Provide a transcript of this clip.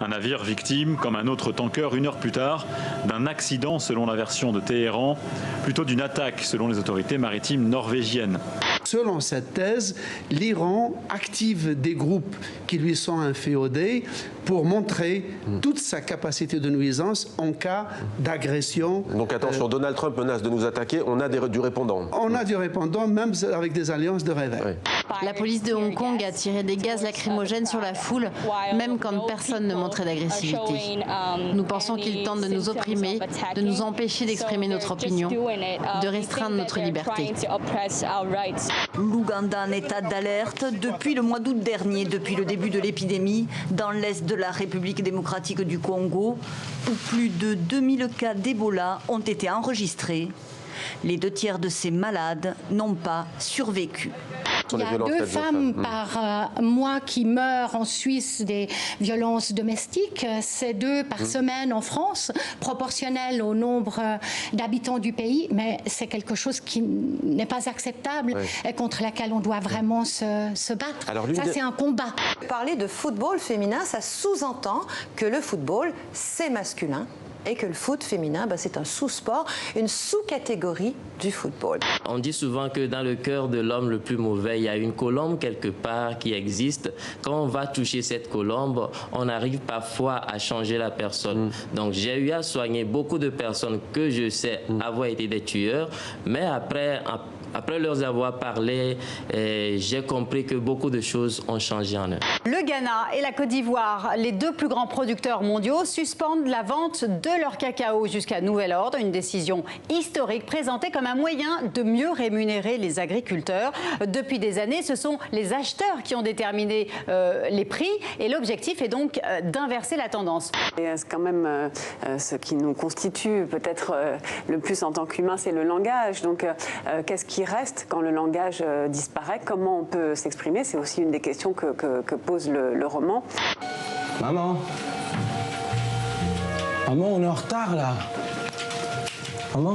Un navire victime, comme un autre tanker 1 heure plus tard, d'un accident selon la version de Téhéran, plutôt d'une attaque selon les autorités maritimes norvégiennes. Selon cette thèse, l'Iran active des groupes qui lui sont inféodés pour montrer toute sa capacité de nuisance en cas d'agression. Donc attention, Donald Trump menace de nous attaquer, on a du répondant. On a du répondant, même avec des alliances de réveil. Oui. La police de Hong Kong a tiré des gaz lacrymogènes sur la foule, même quand personne ne montrait d'agressivité. Nous pensons qu'ils tentent de nous opprimer, de nous empêcher d'exprimer notre opinion, de restreindre notre liberté. L'Ouganda en état d'alerte depuis le mois d'août dernier, depuis le début de l'épidémie, dans l'est de la République démocratique du Congo, où plus de 2000 cas d'Ebola ont été enregistrés. Les 2 tiers de ces malades n'ont pas survécu. Il y a 2 femmes par mois qui meurent en Suisse des violences domestiques. C'est 2 par semaine en France, proportionnel au nombre d'habitants du pays. Mais c'est quelque chose qui n'est pas acceptable et contre laquelle on doit vraiment se battre. Alors, ça, c'est un combat. Parler de football féminin, ça sous-entend que le football, c'est masculin. Et que le foot féminin, c'est un sous-sport, une sous-catégorie du football. On dit souvent que dans le cœur de l'homme le plus mauvais, il y a une colombe quelque part qui existe. Quand on va toucher cette colombe, on arrive parfois à changer la personne. Donc j'ai eu à soigner beaucoup de personnes que je sais avoir été des tueurs, mais après leur avoir parlé, j'ai compris que beaucoup de choses ont changé en eux. Le Ghana et la Côte d'Ivoire, les 2 plus grands producteurs mondiaux, suspendent la vente de leur cacao jusqu'à nouvel ordre. Une décision historique présentée comme un moyen de mieux rémunérer les agriculteurs. Depuis des années, ce sont les acheteurs qui ont déterminé les prix et l'objectif est donc d'inverser la tendance. C'est quand même ce qui nous constitue peut-être le plus en tant qu'humain, c'est le langage. Donc qu'est-ce qui reste quand le langage disparaît? Comment on peut s'exprimer? C'est aussi une des questions que pose le roman. Maman, on est en retard là. Maman.